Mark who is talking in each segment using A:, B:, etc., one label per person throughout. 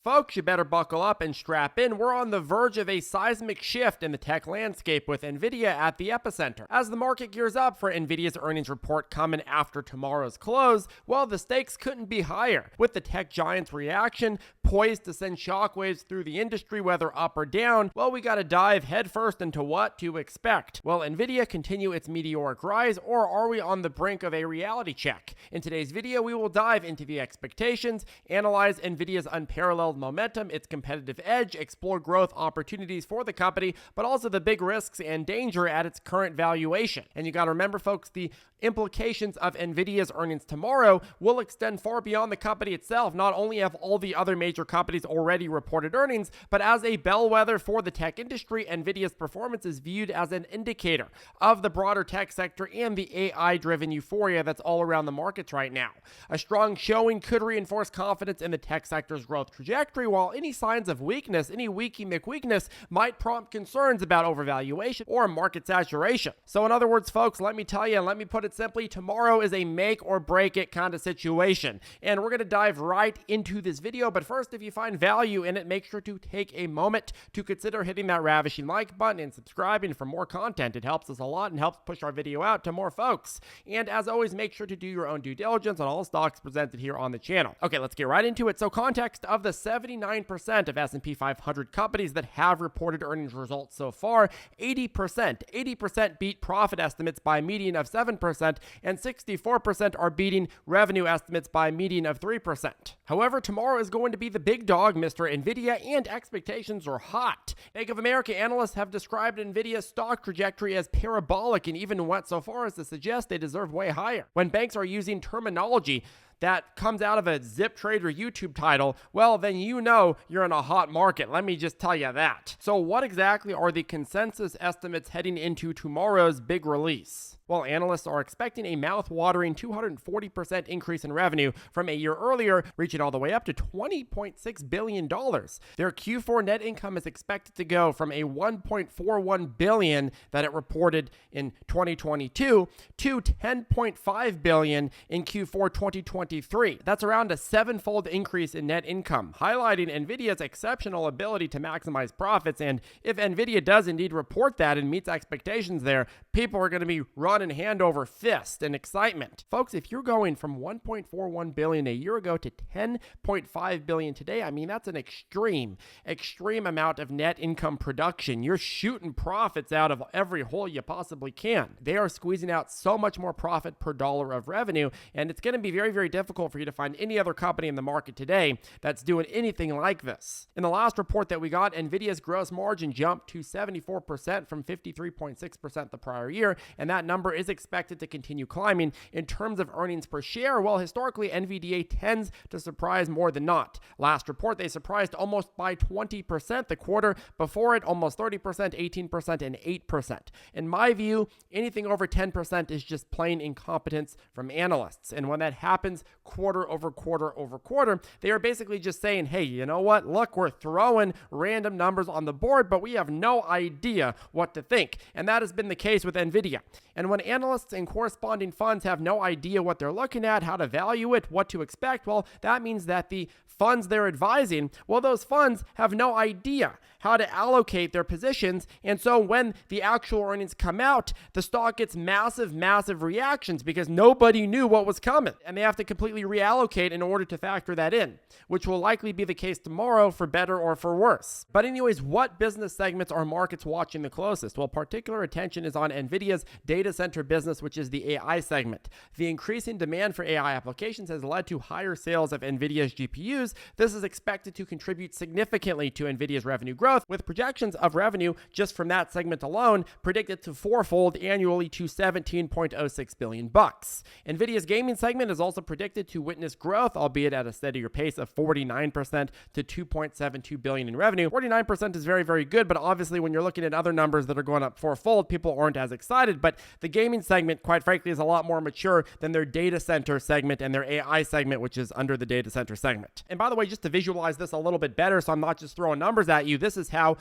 A: Folks, you better buckle up and strap in. We're on the verge of a seismic shift in the tech landscape with Nvidia at the epicenter. As the market gears up for Nvidia's earnings report coming after tomorrow's close, well, the stakes couldn't be higher. With the tech giant's reaction poised to send shockwaves through the industry, whether up or down, well, we gotta dive headfirst into what to expect. Will Nvidia continue its meteoric rise, or are we on the brink of a reality check? In today's video, we will dive into the expectations, analyze Nvidia's unparalleled momentum, its competitive edge, explore growth opportunities for the company, but also the big risks and danger at its current valuation. And you got to remember, folks, the implications of Nvidia's earnings tomorrow will extend far beyond the company itself. Not only have all the other major companies already reported earnings, but as a bellwether for the tech industry, Nvidia's performance is viewed as an indicator of the broader tech sector and the AI-driven euphoria that's all around the markets right now. A strong showing could reinforce confidence in the tech sector's growth trajectory, while any signs of weakness, any weaky McWeakness, might prompt concerns about overvaluation or market saturation. So in other words, folks, let me tell you, and let me put it simply, tomorrow is a make or break it kind of situation. And we're going to dive right into this video. But first, if you find value in it, make sure to take a moment to consider hitting that ravishing like button and subscribing for more content. It helps us a lot and helps push our video out to more folks. And as always, make sure to do your own due diligence on all stocks presented here on the channel. Okay, let's get right into it. So context of the 79% of S&P 500 companies that have reported earnings results so far, 80% beat profit estimates by a median of 7%, and 64% are beating revenue estimates by a median of 3%. However, tomorrow is going to be the big dog, Mr. Nvidia, and expectations are hot. Bank of America analysts have described Nvidia's stock trajectory as parabolic and even went so far as to suggest they deserve way higher. When banks are using terminology that comes out of a ZipTrader YouTube title, well, then you know you're in a hot market. Let me just tell you that. So what exactly are the consensus estimates heading into tomorrow's big release? Well, analysts are expecting a mouth-watering 240% increase in revenue from a year earlier, reaching all the way up to $20.6 billion. Their Q4 net income is expected to go from a $1.41 billion that it reported in 2022 to $10.5 billion in Q4 2023. That's around a seven-fold increase in net income, highlighting Nvidia's exceptional ability to maximize profits. And if Nvidia does indeed report that and meets expectations there, people are going to be running hand over fist in excitement. Folks, if you're going from $1.41 billion a year ago to $10.5 billion today, I mean, that's an extreme amount of net income production. You're shooting profits out of every hole you possibly can. They are squeezing out so much more profit per dollar of revenue, and it's going to be very, very difficult for you to find any other company in the market today that's doing anything like this. In the last report that we got, Nvidia's gross margin jumped to 74% from 53.6% the prior year, and that number is expected to continue climbing. In terms of earnings per share, well, historically, NVDA tends to surprise more than not. Last report, they surprised almost by 20%. The quarter before it, almost 30%, 18%, and 8%. In my view, anything over 10% is just plain incompetence from analysts. And when that happens quarter over quarter over quarter, they are basically just saying, hey, you know what? Look, we're throwing random numbers on the board, but we have no idea what to think. And that has been the case with Nvidia. And when analysts and corresponding funds have no idea what they're looking at, how to value it, what to expect, well, that means that the funds they're advising, well, those funds have no idea how to allocate their positions. And so when the actual earnings come out, the stock gets massive reactions because nobody knew what was coming. And they have to completely reallocate in order to factor that in, which will likely be the case tomorrow for better or for worse. But anyways, what business segments are markets watching the closest? Well, particular attention is on Nvidia's data center business, which is the AI segment. The increasing demand for AI applications has led to higher sales of Nvidia's GPUs. This is expected to contribute significantly to Nvidia's revenue growth, with projections of revenue just from that segment alone predicted to fourfold annually to $17.06 billion. Nvidia's gaming segment is also predicted to witness growth, albeit at a steadier pace of 49% to $2.72 billion in revenue. 49% is very, very good, but obviously when you're looking at other numbers that are going up fourfold, people aren't as excited. But the gaming segment, quite frankly, is a lot more mature than their data center segment and their AI segment, which is under the data center segment. And by the way, just to visualize this a little bit better, so I'm not just throwing numbers at you, this is how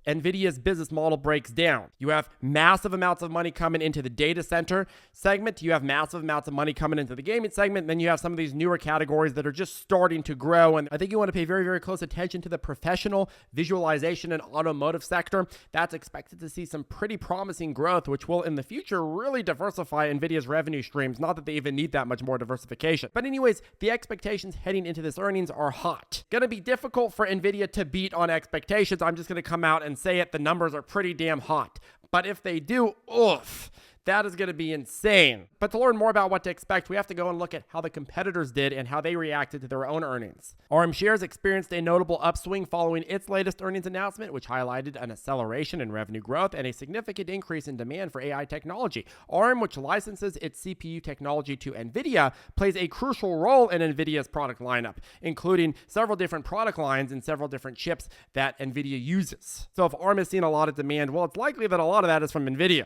A: Nvidia's business model breaks down. You have massive amounts of money coming into the data center segment. You have massive amounts of money coming into the gaming segment. And then you have some of these newer categories that are just starting to grow. And I think you want to pay very, very close attention to the professional visualization and automotive sector. That's expected to see some pretty promising growth, which will in the future really diversify Nvidia's revenue streams. Not that they even need that much more diversification. But anyways, the expectations heading into this earnings are hot. Going to be difficult for Nvidia to beat on expectations. I'm just going to come out and say it. The numbers are pretty damn hot. But if they do, oof. That is going to be insane. But to learn more about what to expect, we have to go and look at how the competitors did and how they reacted to their own earnings. ARM shares experienced a notable upswing following its latest earnings announcement, which highlighted an acceleration in revenue growth and a significant increase in demand for AI technology. ARM, which licenses its CPU technology to Nvidia, plays a crucial role in Nvidia's product lineup, including several different product lines and several different chips that Nvidia uses. So if ARM has seen a lot of demand, well, it's likely that a lot of that is from Nvidia.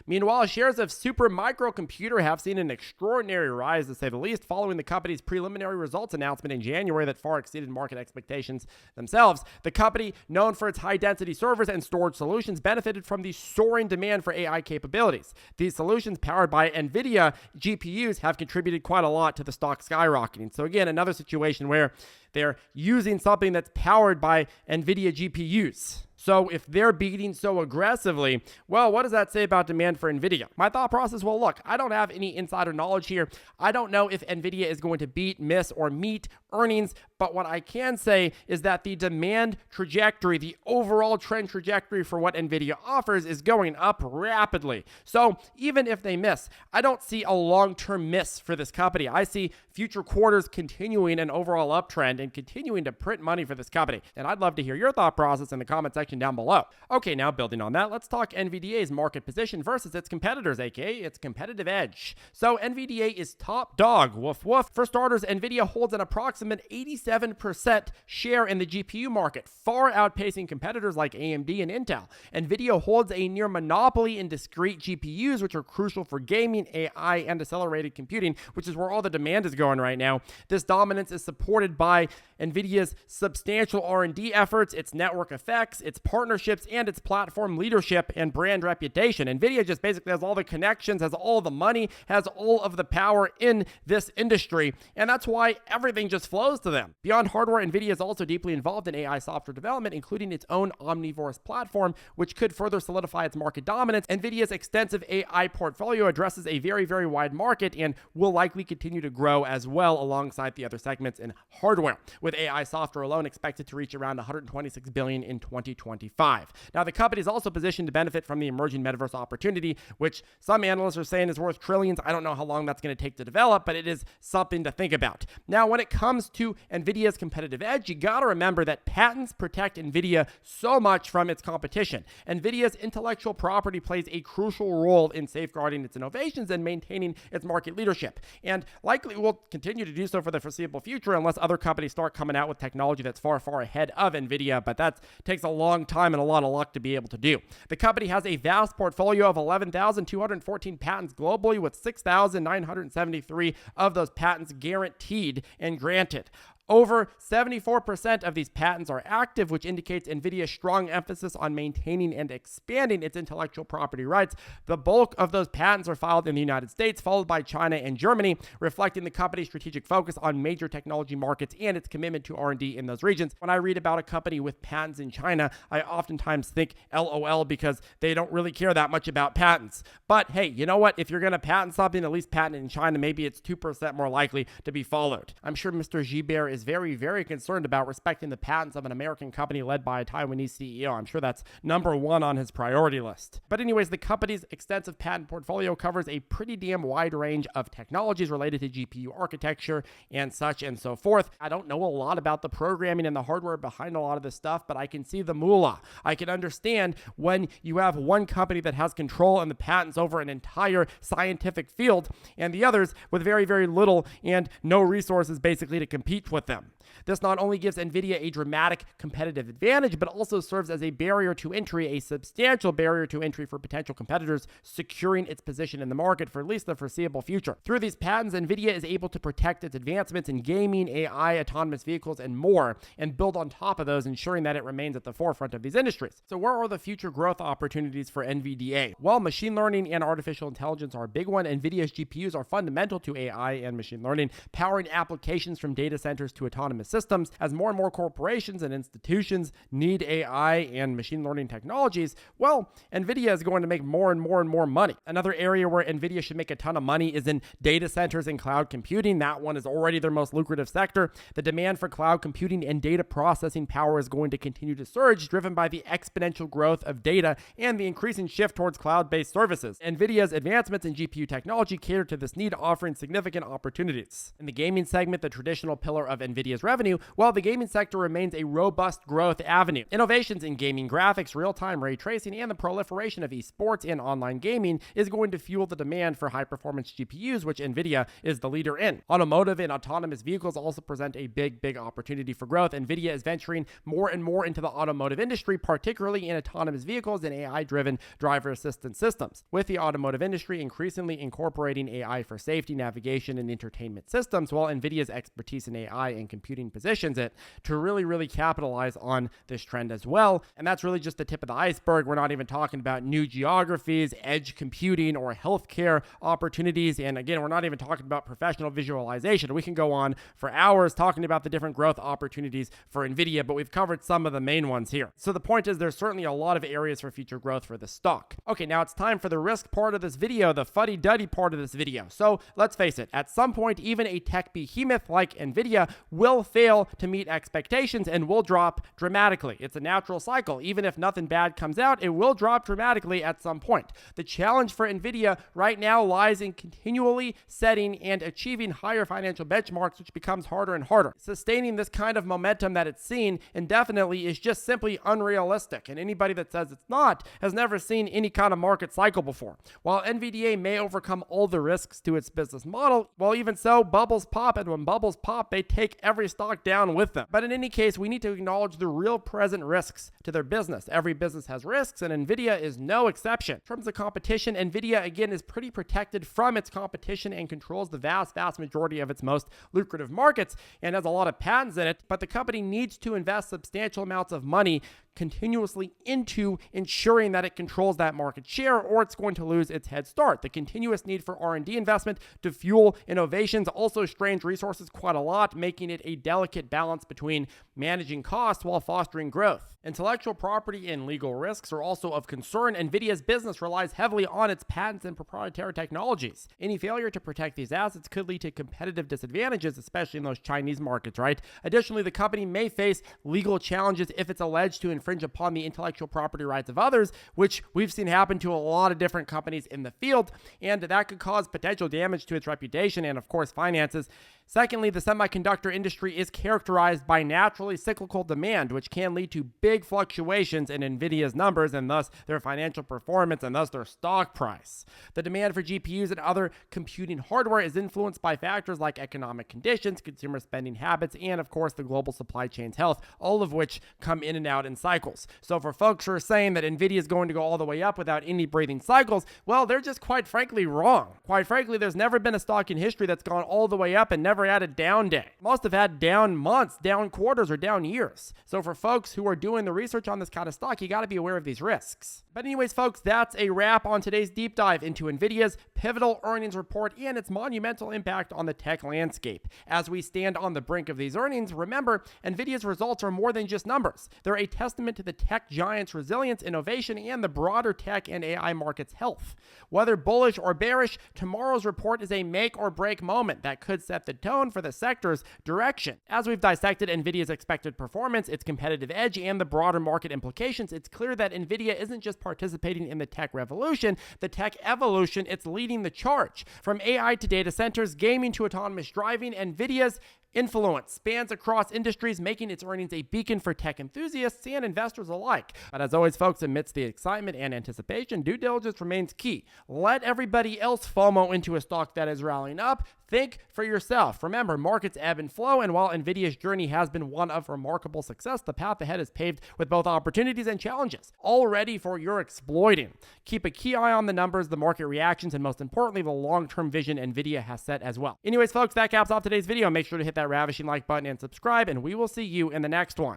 A: Meanwhile, shares of Super Microcomputer have seen an extraordinary rise, to say the least, following the company's preliminary results announcement in January that far exceeded market expectations themselves. The company, known for its high-density servers and storage solutions, benefited from the soaring demand for AI capabilities. These solutions, powered by Nvidia GPUs, have contributed quite a lot to the stock skyrocketing. So again, another situation where they're using something that's powered by Nvidia GPUs. So if they're beating so aggressively, well, what does that say about demand for Nvidia? My thought process, well, look, I don't have any insider knowledge here. I don't know if Nvidia is going to beat, miss, or meet earnings, but what I can say is that the demand trajectory, the overall trend trajectory for what Nvidia offers is going up rapidly. So even if they miss, I don't see a long-term miss for this company. I see future quarters continuing an overall uptrend and continuing to print money for this company. And I'd love to hear your thought process in the comment section down below. Okay, now building on that, let's talk NVDA's market position versus its competitors, aka its competitive edge. So NVDA is top dog, woof woof. For starters, Nvidia holds an approximate 87% share in the GPU market, far outpacing competitors like AMD and Intel. Nvidia holds a near monopoly in discrete GPUs, which are crucial for gaming, AI, and accelerated computing, which is where all the demand is going right now. This dominance is supported by Nvidia's substantial R&D efforts, its network effects, its partnerships, and its platform leadership and brand reputation. Nvidia just basically has all the connections, has all the money, has all of the power in this industry, and that's why everything just flows to them. Beyond hardware, Nvidia is also deeply involved in AI software development, including its own omnivorous platform, which could further solidify its market dominance. Nvidia's extensive AI portfolio addresses a very, very wide market and will likely continue to grow as well alongside the other segments in hardware, with AI software alone expected to reach around $126 billion in 2025. Now, the company is also positioned to benefit from the emerging metaverse opportunity, which some analysts are saying is worth trillions. I don't know how long that's going to take to develop, but it is something to think about. Now, when it comes to Nvidia's competitive edge, you got to remember that patents protect Nvidia so much from its competition. Nvidia's intellectual property plays a crucial role in safeguarding its innovations and maintaining its market leadership, and likely will continue to do so for the foreseeable future unless other companies start coming out with technology that's far, far ahead of Nvidia, but that takes a long time and a lot of luck to be able to do. The company has a vast portfolio of 11,214 patents globally, with 6,973 of those patents guaranteed and granted. Over 74% of these patents are active, which indicates Nvidia's strong emphasis on maintaining and expanding its intellectual property rights. The bulk of those patents are filed in the United States, followed by China and Germany, reflecting the company's strategic focus on major technology markets and its commitment to R&D in those regions. When I read about a company with patents in China, I oftentimes think LOL, because they don't really care that much about patents. But hey, you know what? If you're going to patent something, at least patent it in China, maybe it's 2% more likely to be followed. I'm sure Mr. Gilbert is very, very concerned about respecting the patents of an American company led by a Taiwanese CEO. I'm sure that's number one on his priority list. But anyways, the company's extensive patent portfolio covers a pretty damn wide range of technologies related to GPU architecture and such and so forth. I don't know a lot about the programming and the hardware behind a lot of this stuff, but I can see the moolah. I can understand when you have one company that has control and the patents over an entire scientific field and the others with very, very little and no resources basically to compete with them. This not only gives Nvidia a dramatic competitive advantage, but also serves as a barrier to entry, a substantial barrier to entry for potential competitors, securing its position in the market for at least the foreseeable future. Through these patents, Nvidia is able to protect its advancements in gaming, AI, autonomous vehicles, and more, and build on top of those, ensuring that it remains at the forefront of these industries. So where are the future growth opportunities for NVDA? Well, machine learning and artificial intelligence are a big one. Nvidia's GPUs are fundamental to AI and machine learning, powering applications from data centers to autonomous systems. As more and more corporations and institutions need AI and machine learning technologies, well, Nvidia is going to make more and more and more money. Another area where Nvidia should make a ton of money is in data centers and cloud computing. That one is already their most lucrative sector. The demand for cloud computing and data processing power is going to continue to surge, driven by the exponential growth of data and the increasing shift towards cloud-based services. Nvidia's advancements in GPU technology cater to this need, offering significant opportunities. In the gaming segment, the traditional pillar of Nvidia's revenue, while the gaming sector remains a robust growth avenue. Innovations in gaming graphics, real-time ray tracing, and the proliferation of esports and online gaming is going to fuel the demand for high-performance GPUs, which Nvidia is the leader in. Automotive and autonomous vehicles also present a big opportunity for growth. Nvidia is venturing more and more into the automotive industry, particularly in autonomous vehicles and AI-driven driver assistance systems. With the automotive industry increasingly incorporating AI for safety, navigation, and entertainment systems, while Nvidia's expertise in AI and computing positions it to really capitalize on this trend as well. And that's really just the tip of the iceberg. We're not even talking about new geographies, edge computing, or healthcare opportunities. And again, we're not even talking about professional visualization. We can go on for hours talking about the different growth opportunities for Nvidia, but we've covered some of the main ones here. So the point is, there's certainly a lot of areas for future growth for the stock. Okay, now it's time for the risk part of this video, the fuddy-duddy part of this video. So let's face it, at some point, even a tech behemoth like Nvidia will fail to meet expectations and will drop dramatically. It's a natural cycle. Even if nothing bad comes out, it will drop dramatically at some point. The challenge for Nvidia right now lies in continually setting and achieving higher financial benchmarks, which becomes harder and harder. Sustaining this kind of momentum that it's seen indefinitely is just simply unrealistic, and anybody that says it's not has never seen any kind of market cycle before. While NVDA may overcome all the risks to its business model, well, even so, bubbles pop, and when bubbles pop, they take every stock down with them. But in any case, we need to acknowledge the real present risks to their business. Every business has risks, and Nvidia is no exception. In terms of competition, Nvidia, again, is pretty protected from its competition and controls the vast majority of its most lucrative markets and has a lot of patents in it, but the company needs to invest substantial amounts of money continuously into ensuring that it controls that market share, or it's going to lose its head start. The continuous need for R&D investment to fuel innovations also strains resources quite a lot, making it a delicate balance between managing costs while fostering growth. Intellectual property and legal risks are also of concern. Nvidia's business relies heavily on its patents and proprietary technologies. Any failure to protect these assets could lead to competitive disadvantages, especially in those Chinese markets, right? Additionally, the company may face legal challenges if it's alleged to infringe upon the intellectual property rights of others, which we've seen happen to a lot of different companies in the field, and that could cause potential damage to its reputation and, of course, finances. Secondly, the semiconductor industry is characterized by naturally cyclical demand, which can lead to big fluctuations in Nvidia's numbers and thus their financial performance and thus their stock price. The demand for GPUs and other computing hardware is influenced by factors like economic conditions, consumer spending habits, and of course the global supply chain's health, all of which come in and out in cycles. So for folks who are saying that Nvidia is going to go all the way up without any breathing cycles, well, they're just quite frankly wrong. Quite frankly, there's never been a stock in history that's gone all the way up and never had a down day. Most have had down months, down quarters, or down years. So for folks who are doing the research on this kind of stock, you got to be aware of these risks. But anyways, folks, that's a wrap on today's deep dive into Nvidia's pivotal earnings report and its monumental impact on the tech landscape. As we stand on the brink of these earnings, remember, Nvidia's results are more than just numbers. They're a testament to the tech giant's resilience, innovation, and the broader tech and AI market's health. Whether bullish or bearish, tomorrow's report is a make or break moment that could set the tone for the sector's direction. As we've dissected Nvidia's expected performance, its competitive edge, and the broader market implications, it's clear that Nvidia isn't just participating in the tech revolution, the tech evolution, it's leading the charge. From AI to data centers, gaming to autonomous driving, Nvidia's influence spans across industries, making its earnings a beacon for tech enthusiasts and investors alike. But as always, folks, amidst the excitement and anticipation, due diligence remains key. Let everybody else FOMO into a stock that is rallying up. Think for yourself. Remember, markets ebb and flow, and while Nvidia's journey has been one of remarkable success, the path ahead is paved with both opportunities and challenges, all ready for your exploiting. Keep a key eye on the numbers, the market reactions, and most importantly, the long-term vision Nvidia has set as well. Anyways, folks, that caps off today's video. Make sure to hit that ravishing like button and subscribe, and we will see you in the next one.